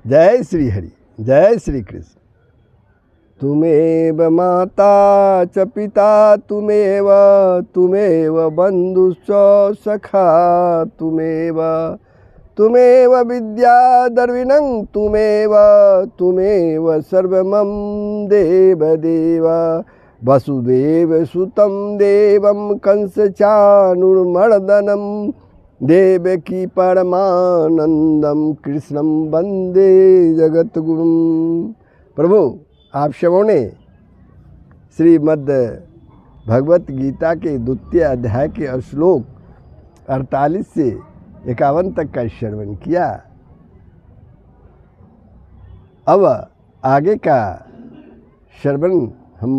जय श्री हरि, जय श्री कृष्ण। तुमेव माता च पिता तुमेव, तुमेव बन्धुश्च सखा तुमेव, तुमेव विद्या द्रविणं तुमेव, तुमेव सर्वमं देवदेव। वसुदेव सुतं देवं कंसचाणूरमर्दनं, देवकी परमानंदम कृष्णं वंदे जगद्गुरुं। प्रभु, आप सबों ने श्रीमद् भगवत गीता के द्वितीय अध्याय के श्लोक 48 से 51 तक का श्रवण किया। अब आगे का श्रवण हम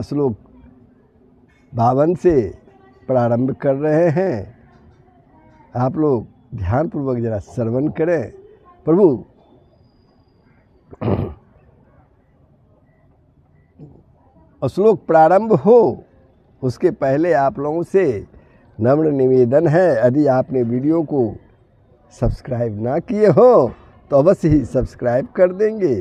श्लोक 52 से प्रारंभ कर रहे हैं। आप लोग ध्यानपूर्वक जरा श्रवण करें। प्रभु, श्लोक प्रारंभ हो उसके पहले आप लोगों से नम्र निवेदन है, यदि आपने वीडियो को सब्सक्राइब ना किए हो तो अवश्य ही सब्सक्राइब कर देंगे,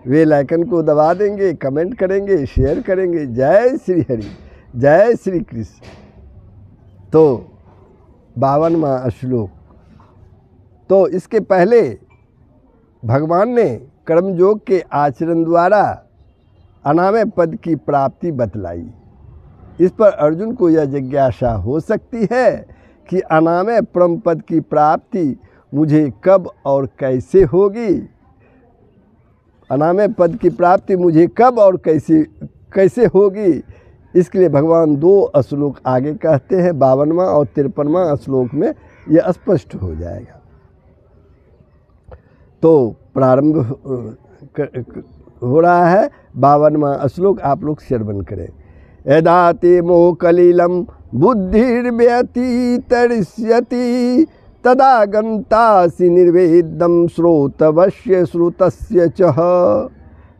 बेल आइकन को दबा देंगे, कमेंट करेंगे, शेयर करेंगे। जय श्री हरि, जय श्री कृष्ण। तो 52वां श्लोक। तो इसके पहले भगवान ने कर्मयोग के आचरण द्वारा अनामय पद की प्राप्ति बतलाई। इस पर अर्जुन को यह जिज्ञासा हो सकती है कि अनामय परम पद की प्राप्ति मुझे कब और कैसे होगी। अनामय पद की प्राप्ति मुझे कब और कैसे होगी। इसके लिए भगवान 2 श्लोक आगे कहते हैं। 52वां और 53वां श्लोक में यह स्पष्ट हो जाएगा। तो प्रारंभ हो रहा है 52वां श्लोक, आप लोग श्रवण करें। यदा ते मोह कलिलम बुद्धिर्व्यति तरिष्यति, तदा गंतासि निर्वेदम श्रोतवश्य श्रुतस्य च।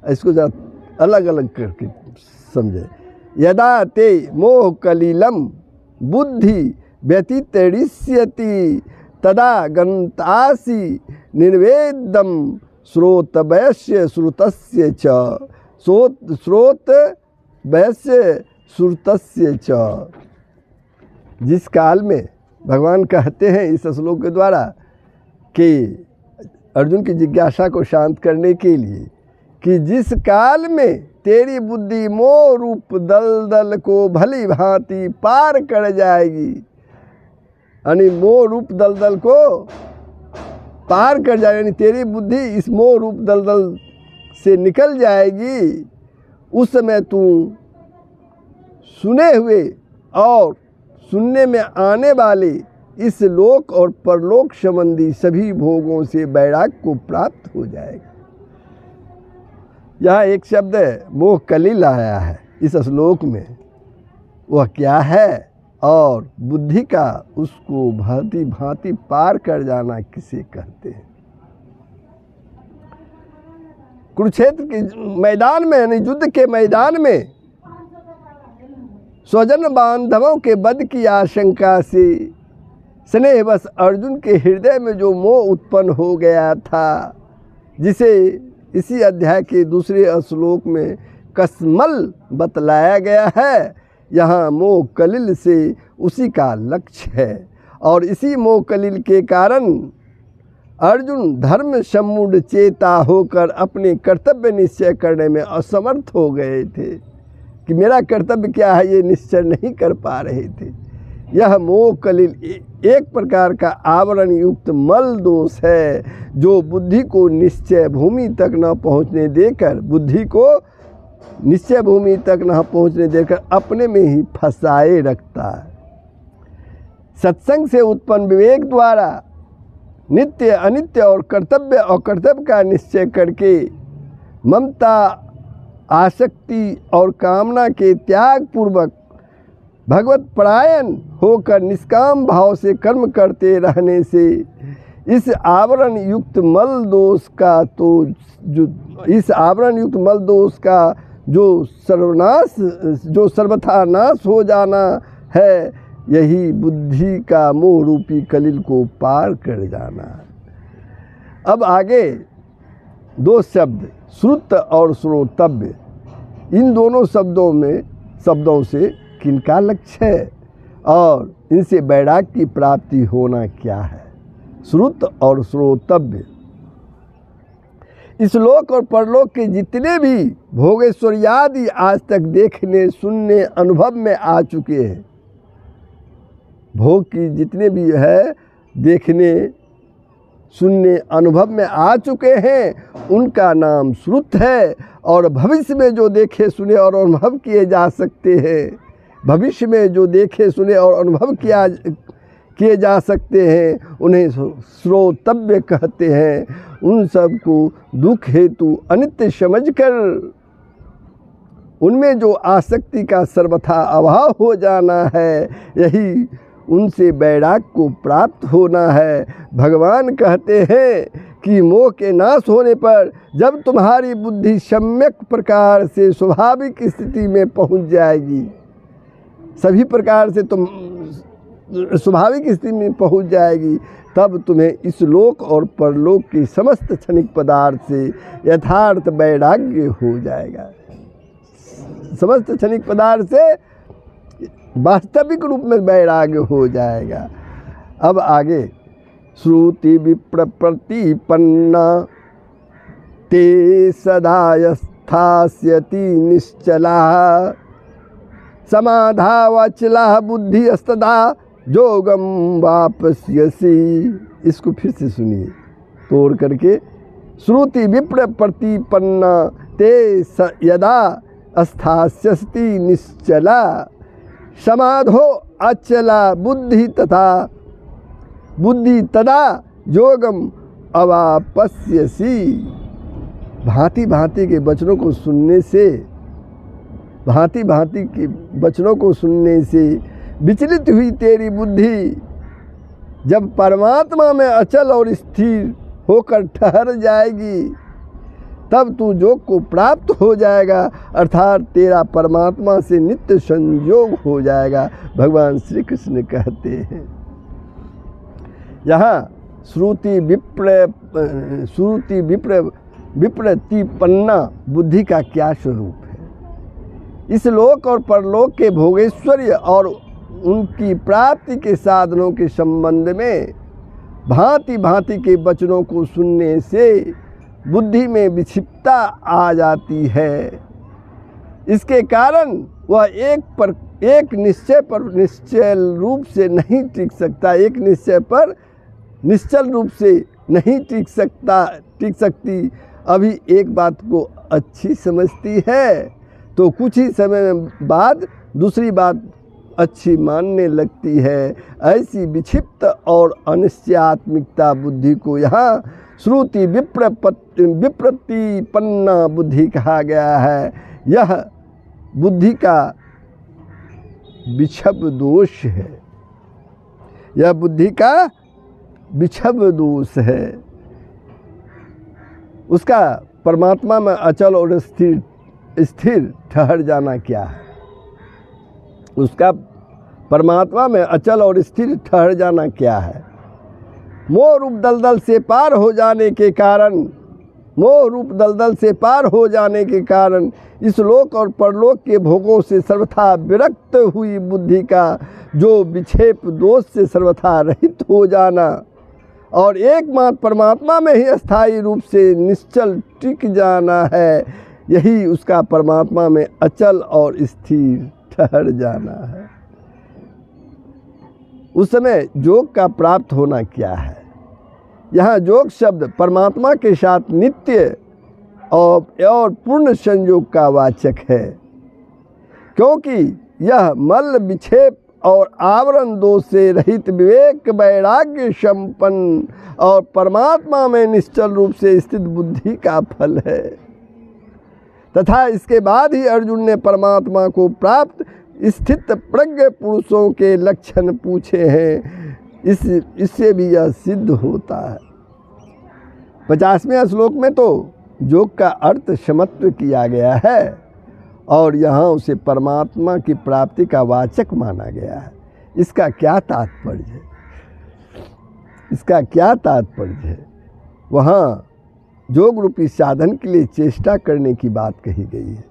इसको जरा अलग अलग करके समझे। यदा ते मोह कलिलम बुद्धि व्यतितरिष्यति, तदा गंतासि निर्वेदम श्रोतवश्य श्रुतस्य च। श्रोतवश्य श्रुतस्य च। जिस काल में भगवान कहते हैं इस श्लोक के द्वारा कि अर्जुन की जिज्ञासा को शांत करने के लिए कि जिस काल में तेरी बुद्धि मोह रूप दलदल को भली भांति पार कर जाएगी, यानी मोह रूप दलदल को पार कर जाएगी, यानी तेरी बुद्धि इस मोह रूप दलदल से निकल जाएगी, उस समय तू सुने हुए और सुनने में आने वाले इस लोक और परलोक संबंधी सभी भोगों से वैराग्य को प्राप्त हो जाएगा। यहाँ एक शब्द मोह कलिल आया है इस श्लोक में, वह क्या है और बुद्धि का उसको भांति भांति पार कर जाना किसे कहते हैं। कुरुक्षेत्र के मैदान में, यानी युद्ध के मैदान में स्वजन बांधवों के वध की आशंका से स्नेहवश अर्जुन के हृदय में जो मोह उत्पन्न हो गया था, जिसे इसी अध्याय के दूसरे श्लोक में कसमल बतलाया गया है, यहाँ मोह कलिल से उसी का लक्ष्य है। और इसी मोह कलिल के कारण अर्जुन धर्म सम्मूढ़ चेता होकर अपने कर्तव्य निश्चय करने में असमर्थ हो गए थे कि मेरा कर्तव्य क्या है, ये निश्चय नहीं कर पा रहे थे। यह मोह कलिल एक प्रकार का आवरण युक्त मल दोष है, जो बुद्धि को निश्चय भूमि तक न पहुँचने देकर, बुद्धि को निश्चय भूमि तक न पहुँचने देकर अपने में ही फंसाए रखता है। सत्संग से उत्पन्न विवेक द्वारा नित्य अनित्य और कर्तव्य अकर्तव्य का निश्चय करके ममता आसक्ति और कामना के त्याग पूर्वक भगवत परायण होकर निष्काम भाव से कर्म करते रहने से इस आवरण युक्त मल दोष का जो सर्वथा नाश हो जाना है, यही बुद्धि का मोह रूपी कलिल को पार कर जाना। अब आगे दो शब्द श्रुत और श्रोतव्य, इन दोनों शब्दों से किनका लक्ष्य है और इनसे वैराग्य की प्राप्ति होना क्या है। श्रुत और श्रोतव्य, इस लोक और परलोक के जितने भी भोगेश्वर्यादि आज तक देखने सुनने अनुभव में आ चुके हैं, भोग की जितने भी है देखने सुनने अनुभव में आ चुके हैं उनका नाम श्रुत है। और भविष्य में जो देखे सुने और अनुभव किए जा सकते हैं, भविष्य में जो देखे सुने और अनुभव किए जा सकते हैं उन्हें श्रोतव्य कहते हैं। उन सब को दुख हेतु अनित्य समझकर उनमें जो आसक्ति का सर्वथा अभाव हो जाना है, यही उनसे वैराग्य को प्राप्त होना है। भगवान कहते हैं कि मोह के नाश होने पर जब तुम्हारी बुद्धि सम्यक प्रकार से स्वाभाविक स्थिति में पहुंच जाएगी, सभी प्रकार से तुम स्वाभाविक स्थिति में पहुंच जाएगी, तब तुम्हें इस लोक और परलोक की समस्त क्षणिक पदार्थ से यथार्थ वैराग्य हो जाएगा। समस्त क्षणिक पदार्थ से वास्तविक रूप में वैराग्य हो जाएगा। अब आगे श्रुति विप्र प्रतिपन्ना ते सदा स्थास्यति निश्चला समाधावचला बुद्धि अस्तदा जोगम वापस्यसि। इसको फिर से सुनिए तोड़ करके। श्रुति विप्र प्रतिपन्ना ते यदा स्थास्यति निश्चला समाधो अचला बुद्धि तदा योगम अवापस्यसि। भांति भांति के वचनों को सुनने से, भांति भांति के वचनों को सुनने से विचलित हुई तेरी बुद्धि जब परमात्मा में अचल और स्थिर होकर ठहर जाएगी, तब तू योग को प्राप्त हो जाएगा, अर्थात तेरा परमात्मा से नित्य संयोग हो जाएगा। भगवान श्री कृष्ण कहते हैं। यहाँ श्रुति विप्रतिपन्ना बुद्धि का क्या स्वरूप है। इस लोक और परलोक के भोगेश्वर्य और उनकी प्राप्ति के साधनों के संबंध में भांति भांति के वचनों को सुनने से बुद्धि में विक्षिप्तता आ जाती है। इसके कारण वह एक निश्चय पर निश्चल रूप से नहीं टिक सकता, एक निश्चय पर निश्चल रूप से नहीं टिक सकती। अभी एक बात को अच्छी समझती है तो कुछ ही समय बाद दूसरी बात अच्छी मानने लगती है। ऐसी विक्षिप्त और अनिश्चयात्मिकता बुद्धि को यहाँ श्रुति विप्रतिपन्ना बुद्धि कहा गया है। यह बुद्धि का विक्षेप दोष है, यह बुद्धि का विक्षेप दोष है। उसका परमात्मा में अचल और स्थिर ठहर जाना क्या है। उसका परमात्मा में अचल और स्थिर ठहर जाना क्या है। मोह रूप दलदल से पार हो जाने के कारण इस लोक और परलोक के भोगों से सर्वथा विरक्त हुई बुद्धि का जो विक्षेप दोष से सर्वथा रहित हो जाना और एकमात्र परमात्मा में ही अस्थायी रूप से निश्चल टिक जाना है, यही उसका परमात्मा में अचल और स्थिर ठहर जाना है। उस समय योग का प्राप्त होना क्या है। यहाँ योग शब्द परमात्मा के साथ नित्य और पूर्ण संयोग का वाचक है, क्योंकि यह मल विक्षेप और आवरण दोष से रहित विवेक वैराग्य संपन्न और परमात्मा में निश्चल रूप से स्थित बुद्धि का फल है। तथा इसके बाद ही अर्जुन ने परमात्मा को प्राप्त स्थित प्रज्ञ पुरुषों के लक्षण पूछे हैं। इससे भी यह सिद्ध होता है। 50वें श्लोक में तो योग का अर्थ समत्व किया गया है और यहाँ उसे परमात्मा की प्राप्ति का वाचक माना गया है। इसका क्या तात्पर्य है? इसका क्या तात्पर्य है? वहाँ योग रूपी साधन के लिए चेष्टा करने की बात कही गई है।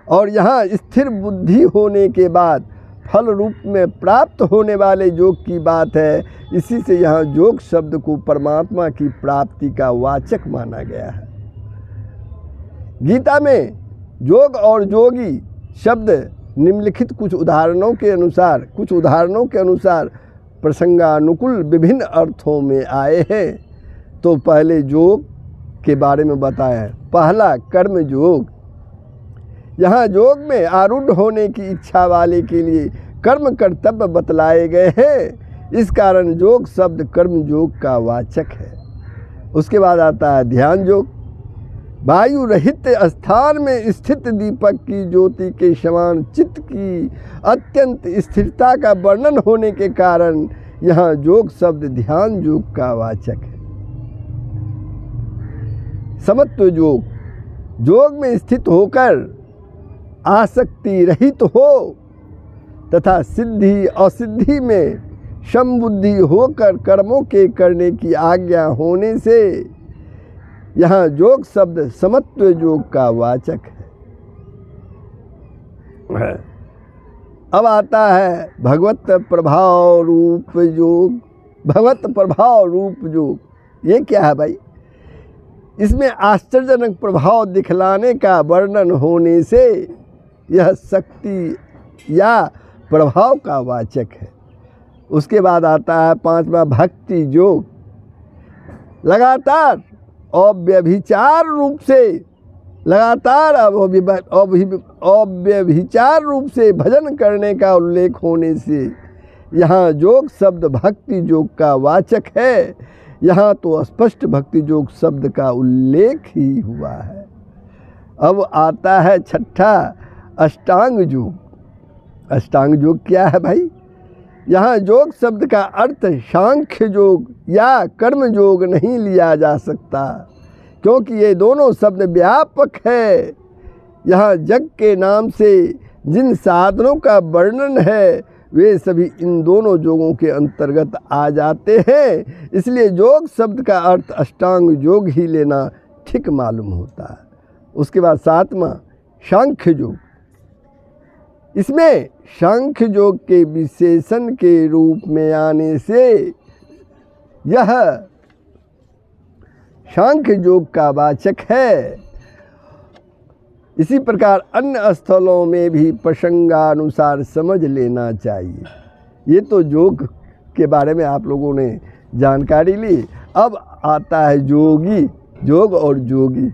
और यहाँ स्थिर बुद्धि होने के बाद फल रूप में प्राप्त होने वाले योग की बात है। इसी से यहाँ योग शब्द को परमात्मा की प्राप्ति का वाचक माना गया है। गीता में योग और योगी शब्द निम्नलिखित कुछ उदाहरणों के अनुसार प्रसंगानुकूल विभिन्न अर्थों में आए हैं। तो पहले योग के बारे में बताया। पहला कर्म योग। यहाँ योग में आरूढ़ होने की इच्छा वाले के लिए कर्म कर्तव्य बतलाए गए हैं। इस कारण योग शब्द कर्म योग का वाचक है। उसके बाद आता है ध्यान योग। वायु रहित स्थान में स्थित दीपक की ज्योति के समान चित्त की अत्यंत स्थिरता का वर्णन होने के कारण यहाँ योग शब्द ध्यान योग का वाचक है। समत्व योग। योग में स्थित होकर आसक्ति रहित हो तथा सिद्धि असिद्धि में समबुद्धि होकर कर्मों के करने की आज्ञा होने से यहाँ योग शब्द समत्व योग का वाचक है। अब आता है भगवत प्रभाव रूप योग। भगवत प्रभाव रूप योग ये क्या है भाई? इसमें आश्चर्यजनक प्रभाव दिखलाने का वर्णन होने से यह शक्ति या प्रभाव का वाचक है। उसके बाद आता है पांचवा भक्ति योग। लगातार अव्यभिचार रूप से भजन करने का उल्लेख होने से यहाँ योग शब्द भक्ति योग का वाचक है। यहाँ तो स्पष्ट भक्ति योग शब्द का उल्लेख ही हुआ है। अब आता है छठा अष्टांग योग। अष्टांग योग क्या है भाई? यहाँ योग शब्द का अर्थ सांख्य योग या कर्म योग नहीं लिया जा सकता, क्योंकि ये दोनों शब्द व्यापक है। यहाँ जग के नाम से जिन साधनों का वर्णन है वे सभी इन दोनों योगों के अंतर्गत आ जाते हैं। इसलिए योग शब्द का अर्थ अष्टांग योग ही लेना ठीक मालूम होता है। उसके बाद सातवां सांख्य योग। इसमें सांख्य योग के विशेषण के रूप में आने से यह सांख्य योग का वाचक है। इसी प्रकार अन्य स्थलों में भी प्रसंगानुसार समझ लेना चाहिए। ये तो योग के बारे में आप लोगों ने जानकारी ली। अब आता है योगी। योग और योगी।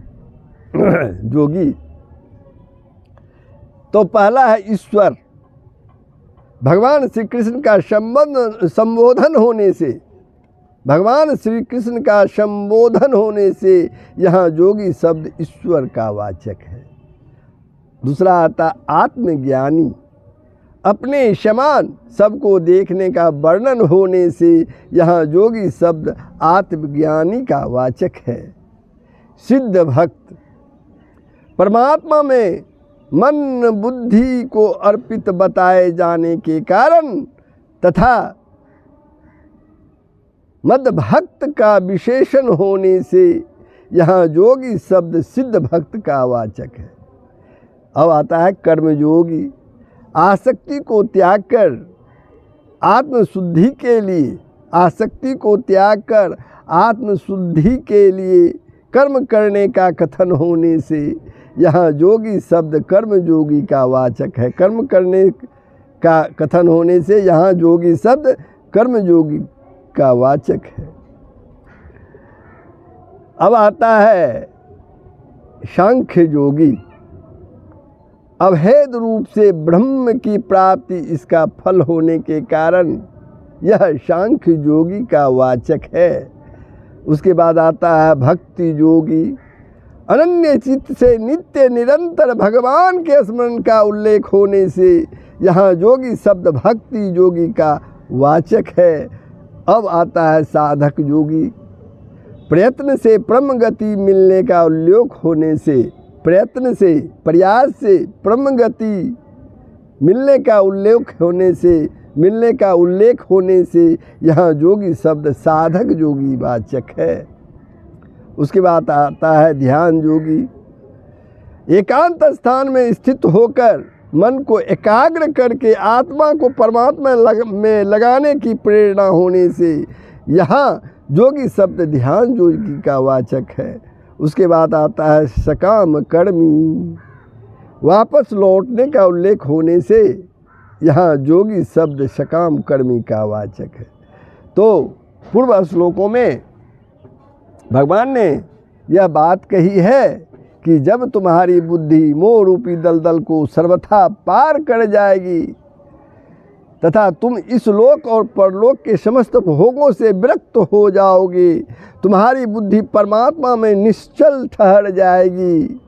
योगी तो पहला है ईश्वर। भगवान श्री कृष्ण का संबोधन होने से यहाँ योगी शब्द ईश्वर का वाचक है। दूसरा आता आत्मज्ञानी। अपने समान सबको देखने का वर्णन होने से यहाँ योगी शब्द आत्मज्ञानी का वाचक है। सिद्ध भक्त। परमात्मा में मन बुद्धि को अर्पित बताए जाने के कारण तथा मद भक्त का विशेषण होने से यहाँ योगी शब्द सिद्ध भक्त का वाचक है। अब आता है कर्मयोगी। आसक्ति को त्याग कर आत्मशुद्धि के लिए कर्म करने का कथन होने से यहाँ योगी शब्द कर्मयोगी का वाचक है। कर्म करने का कथन होने से यहाँ योगी शब्द कर्मयोगी का वाचक है। अब आता है सांख्य योगी। अभेद रूप से ब्रह्म की प्राप्ति इसका फल होने के कारण यह सांख्य योगी का वाचक है। उसके बाद आता है भक्ति योगी। अनन्य चित्त से नित्य निरंतर भगवान के स्मरण का उल्लेख होने से यहाँ योगी शब्द भक्ति योगी का वाचक है। अब आता है साधक योगी। प्रयत्न से परम गति मिलने का उल्लेख होने से प्रयास से परम गति मिलने का उल्लेख होने से मिलने का उल्लेख होने से यहाँ जोगी शब्द साधक जोगी वाचक है। उसके बाद आता है ध्यान जोगी। एकांत स्थान में स्थित होकर मन को एकाग्र करके आत्मा को परमात्मा में लगाने की प्रेरणा होने से यहाँ जोगी शब्द ध्यान जोगी का वाचक है। उसके बाद आता है सकाम कर्मी। वापस लौटने का उल्लेख होने से यहाँ जोगी शब्द सकाम कर्मी का वाचक है। तो पूर्व श्लोकों में भगवान ने यह बात कही है कि जब तुम्हारी बुद्धि मोह रूपी दलदल को सर्वथा पार कर जाएगी तथा तुम इस लोक और परलोक के समस्त भोगों से विरक्त हो जाओगे, तुम्हारी बुद्धि परमात्मा में निश्चल ठहर जाएगी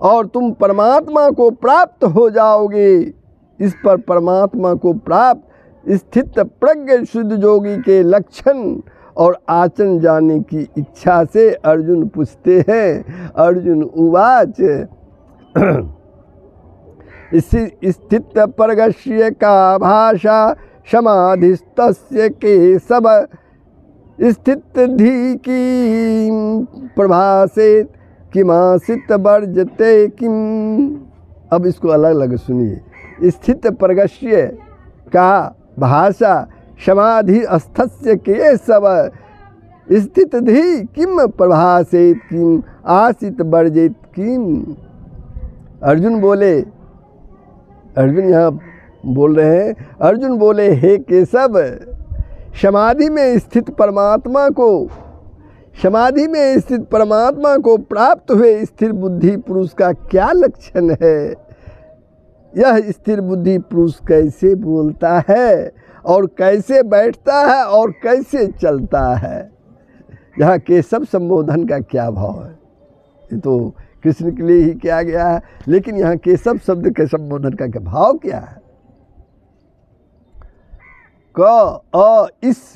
और तुम परमात्मा को प्राप्त हो जाओगे। इस पर परमात्मा को प्राप्त स्थित प्रज्ञ शुद्ध योगी के लक्षण और आचरण जानने की इच्छा से अर्जुन पूछते हैं। अर्जुन उवाच स्थित प्रगस्य का भाषा समाधिस्तस्य केशव स्थित धी की प्रभासे किमासित वर्जते किम। अब इसको अलग अलग सुनिए। स्थित प्रगस्य का भाषा समाधि स्थस्य केशव स्थित धी किम प्रभासेत किम आसित वर्जित किम। अर्जुन बोले, अर्जुन यहाँ बोल रहे हैं, अर्जुन बोले हे केशव, समाधि में स्थित परमात्मा को प्राप्त हुए स्थिर बुद्धि पुरुष का क्या लक्षण है? यह स्थिर बुद्धि पुरुष कैसे बोलता है और कैसे बैठता है और कैसे चलता है? यहाँ केशव संबोधन का क्या भाव है? ये तो कृष्ण के लिए ही किया गया है, लेकिन यहाँ केशव शब्द के संबोधन का क्या भाव क्या है? क, अ, इस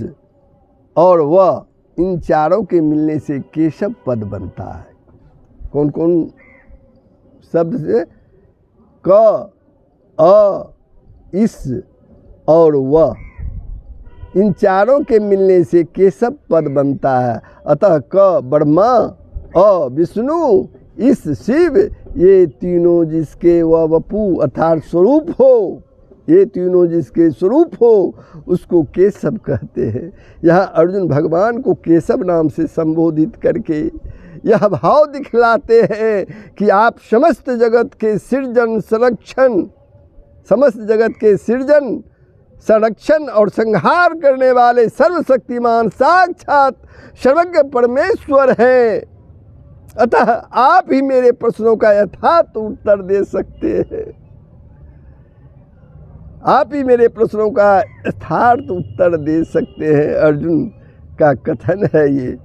और व इन चारों के मिलने से केशव पद बनता है। कौन कौन शब्द से? क, अ, इस और व इन चारों के मिलने से केशव पद बनता है। अतः क ब्रह्मा, अ विष्णु, इस शिव, ये तीनों जिसके व वपु अर्थात स्वरूप हो, ये तीनों जिसके स्वरूप हो उसको केशव कहते हैं। यहाँ अर्जुन भगवान को केशव नाम से संबोधित करके यह भाव दिखलाते हैं कि आप समस्त जगत के सृजन संरक्षण, समस्त जगत के सृजन संरक्षण और संहार करने वाले सर्वशक्तिमान साक्षात सर्वज्ञ परमेश्वर हैं। अतः आप ही मेरे प्रश्नों का यथार्थ उत्तर दे सकते हैं। आप ही मेरे प्रश्नों का यथार्थ उत्तर दे सकते हैं, अर्जुन का कथन है ये।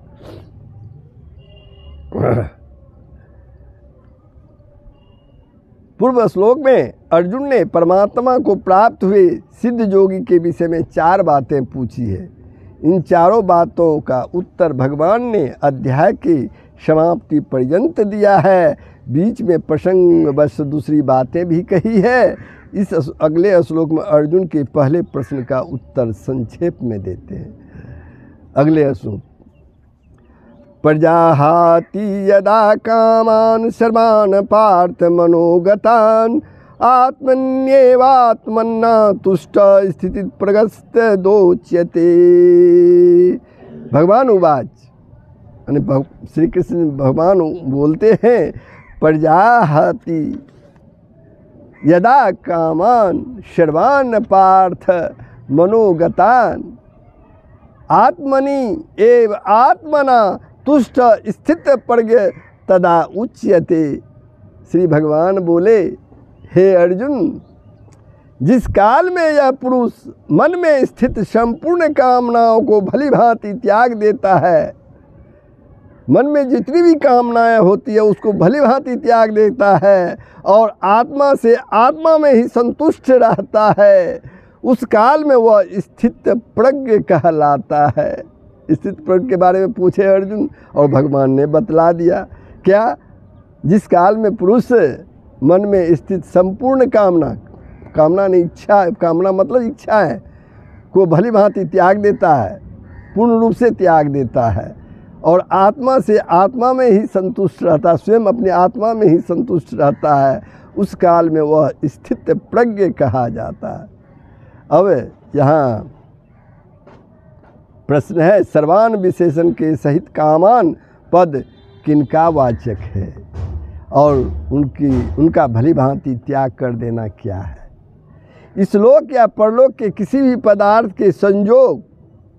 पूर्व श्लोक में अर्जुन ने परमात्मा को प्राप्त हुए सिद्ध योगी के विषय में 4 बातें पूछी है। इन चारों बातों का उत्तर भगवान ने अध्याय की समाप्ति पर्यंत दिया है। बीच में प्रसंग बस दूसरी बातें भी कही है। इस अगले श्लोक में अर्जुन के पहले प्रश्न का उत्तर संक्षेप में देते हैं। अगले श्लोक, प्रजाहाति यदा कामान सर्वान् पार्थ मनोगतान् आत्मन्येवात्मन्ना तुष्ट स्थिति प्रगस्त दोच्यते। भगवान उवाच, श्री कृष्ण भगवान बोलते हैं, प्रजाहाति यदा कामान सर्वान् पार्थ मनोगतान् आत्मनि एव आत्मना तुष्ट स्थित प्रज्ञ तदा उच्यते। श्री भगवान बोले, हे अर्जुन, जिस काल में यह पुरुष मन में स्थित संपूर्ण कामनाओं को भली भांति त्याग देता है, मन में जितनी भी कामनाएं होती है उसको भली भांति त्याग देता है और आत्मा से आत्मा में ही संतुष्ट रहता है, उस काल में वह स्थित प्रज्ञ कहलाता है। स्थित प्रज्ञ के बारे में पूछे अर्जुन और भगवान ने बतला दिया। क्या? जिस काल में पुरुष मन में स्थित संपूर्ण कामना, कामना नहीं इच्छा, कामना मतलब इच्छा है, को भली भांति त्याग देता है, पूर्ण रूप से त्याग देता है और आत्मा से आत्मा में ही संतुष्ट रहता है, स्वयं अपनी आत्मा में ही संतुष्ट रहता है, उस काल में वह स्थित प्रज्ञ कहा जाता है। अब यहाँ प्रश्न है, सर्वान विशेषण के सहित कामान पद किनका वाचक है और उनका भली भांति त्याग कर देना क्या है। इस लोक या परलोक के किसी भी पदार्थ के संयोग,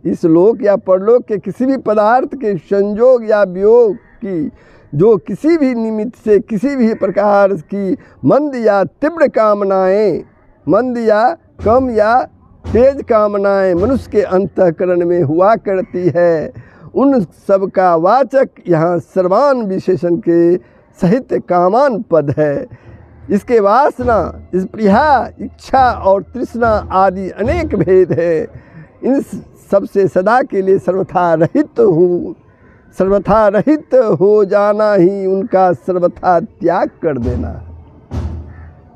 इस लोक या परलोक के किसी भी पदार्थ के संयोग या वियोग की जो किसी भी निमित्त से किसी भी प्रकार की मंद या तीव्र कामनाएं, मंद या कम या तेज कामनाएं मनुष्य के अंतःकरण में हुआ करती है, उन सब का वाचक यहाँ सर्वान विशेषण के सहित कामान पद है। इसके वासना, स्पृहा, इच्छा और तृष्णा आदि अनेक भेद है। इन सबसे सदा के लिए सर्वथा रहित हो जाना ही उनका सर्वथा त्याग कर देना है।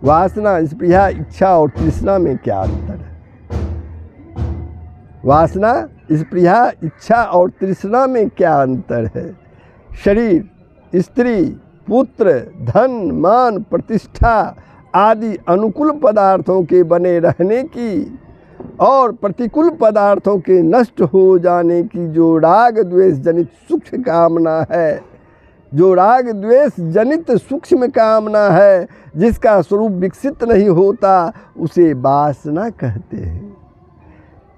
वासना, स्पृहा, इच्छा और तृष्णा में क्या अंतर है? वासना, स्पृहा, इच्छा और तृष्णा में क्या अंतर है? शरीर, स्त्री, पुत्र, धन, मान, प्रतिष्ठा आदि अनुकूल पदार्थों के बने रहने की और प्रतिकूल पदार्थों के नष्ट हो जाने की जो राग द्वेष जनित सूक्ष्म कामना है, जो राग द्वेष जनित सूक्ष्म कामना है, जिसका स्वरूप विकसित नहीं होता, उसे वासना कहते हैं।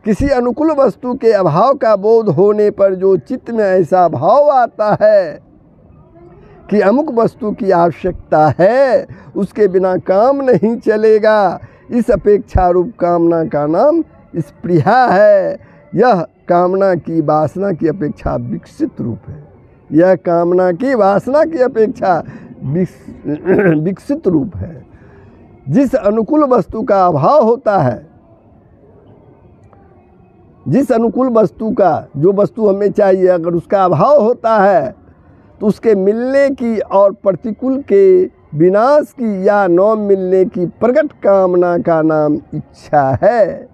किसी अनुकूल वस्तु के अभाव का बोध होने पर जो चित्त में ऐसा भाव आता है कि अमुक वस्तु की आवश्यकता है, उसके बिना काम नहीं चलेगा, इस अपेक्षा रूप कामना का नाम स्पृहा है। यह कामना की वासना की अपेक्षा विकसित रूप है। यह कामना की वासना की अपेक्षा विकसित रूप है। जिस अनुकूल वस्तु का अभाव होता है, जिस अनुकूल वस्तु का, जो वस्तु हमें चाहिए, अगर उसका अभाव होता है तो उसके मिलने की और प्रतिकूल के विनाश की या न मिलने की प्रकट कामना का नाम इच्छा है।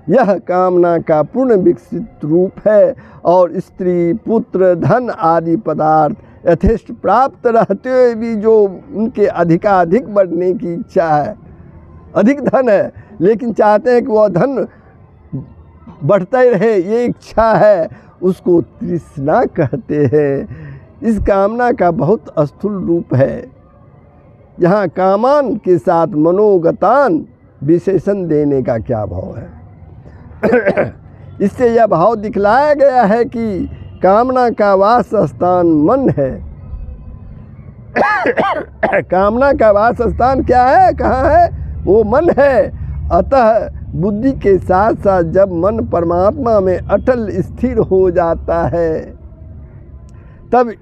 यह कामना का पूर्ण विकसित रूप है और स्त्री, पुत्र, धन आदि पदार्थ यथेष्ट प्राप्त रहते हुए भी जो उनके अधिकाधिक बढ़ने की इच्छा है, अधिक धन है लेकिन चाहते हैं कि वह धन बढ़ता ही रहे, ये इच्छा है, उसको तृष्णा कहते हैं। इस कामना का बहुत स्थूल रूप है। यहाँ कामान के साथ मनोगतान विशेषण देने का क्या भाव है? इससे यह भाव दिखलाया गया है कि कामना का वास स्थान मन है। कामना का वास स्थान क्या है, कहाँ है? वो मन है। अतः बुद्धि के साथ साथ जब मन परमात्मा में अटल स्थिर हो जाता है, तब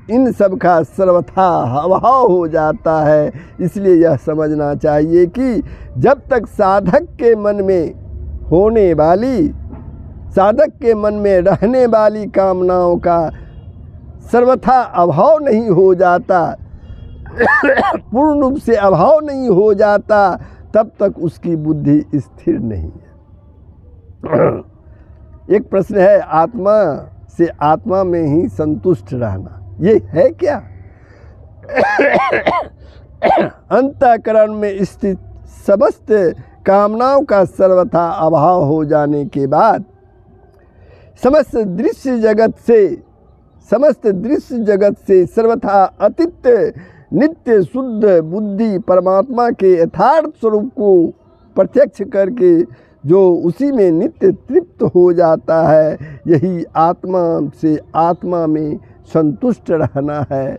इन सब का सर्वथा अभाव हो जाता है। इसलिए यह समझना चाहिए कि जब तक साधक के मन में होने वाली, साधक के मन में रहने वाली कामनाओं का सर्वथा अभाव नहीं हो जाता, पूर्ण रूप से अभाव नहीं हो जाता, तब तक उसकी बुद्धि स्थिर नहीं है। एक प्रश्न है, आत्मा से आत्मा में ही संतुष्ट रहना, ये है क्या? अंतःकरण में स्थित समस्त कामनाओं का सर्वथा अभाव हो जाने के बाद समस्त दृश्य जगत से सर्वथा अतीत नित्य शुद्ध बुद्धि परमात्मा के यथार्थ स्वरूप को प्रत्यक्ष करके जो उसी में नित्य तृप्त हो जाता है, यही आत्मा से आत्मा में संतुष्ट रहना है।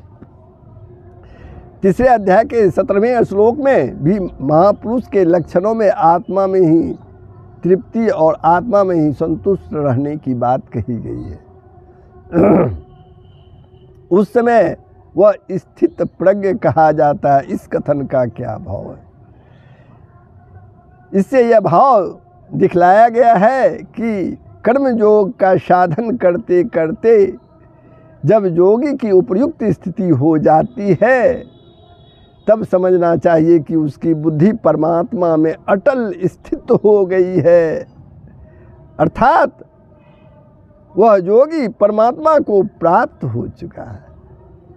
तीसरे अध्याय के 17वें श्लोक में भी महापुरुष के लक्षणों में आत्मा में ही तृप्ति और आत्मा में ही संतुष्ट रहने की बात कही गई है। उस समय वह स्थित प्रज्ञ कहा जाता है। इस कथन का क्या भाव है? इससे यह भाव दिखलाया गया है कि कर्म योग का साधन करते करते जब योगी की उपयुक्त स्थिति हो जाती है, तब समझना चाहिए कि उसकी बुद्धि परमात्मा में अटल स्थित हो गई है अर्थात वह योगी परमात्मा को प्राप्त हो चुका है।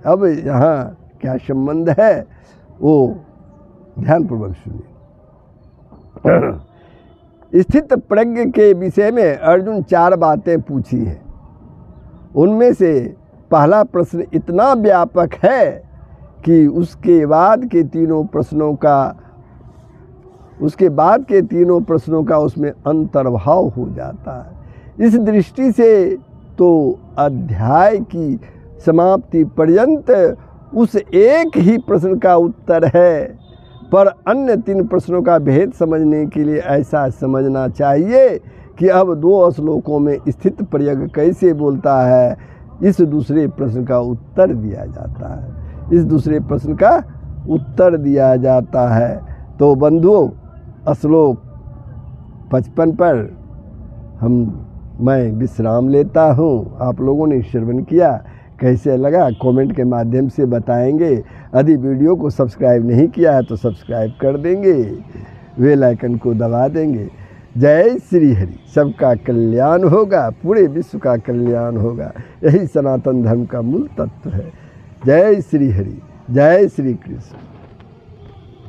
अब यहाँ क्या संबंध है वो ध्यानपूर्वक सुनिए। स्थित प्रज्ञ के विषय में अर्जुन 4 बातें पूछी हैं। उनमें से पहला प्रश्न इतना व्यापक है कि उसके बाद के तीनों प्रश्नों का उसमें अंतर्भाव हो जाता है। इस दृष्टि से तो अध्याय की समाप्ति पर्यंत उस एक ही प्रश्न का उत्तर है, पर अन्य 3 प्रश्नों का भेद समझने के लिए ऐसा समझना चाहिए कि अब 2 श्लोकों में स्थित प्रज्ञ कैसे बोलता है, इस दूसरे प्रश्न का उत्तर दिया जाता है। इस दूसरे प्रश्न का उत्तर दिया जाता है। तो बंधुओं, श्लोक 55 पर मैं विश्राम लेता हूँ। आप लोगों ने श्रवण किया, कैसे लगा कमेंट के माध्यम से बताएंगे। यदि वीडियो को सब्सक्राइब नहीं किया है तो सब्सक्राइब कर देंगे, बेल आइकन को दबा देंगे। जय श्री हरि। सबका कल्याण होगा, पूरे विश्व का कल्याण होगा। यही सनातन धर्म का मूल तत्व है। जय श्री हरि, जय श्री कृष्ण।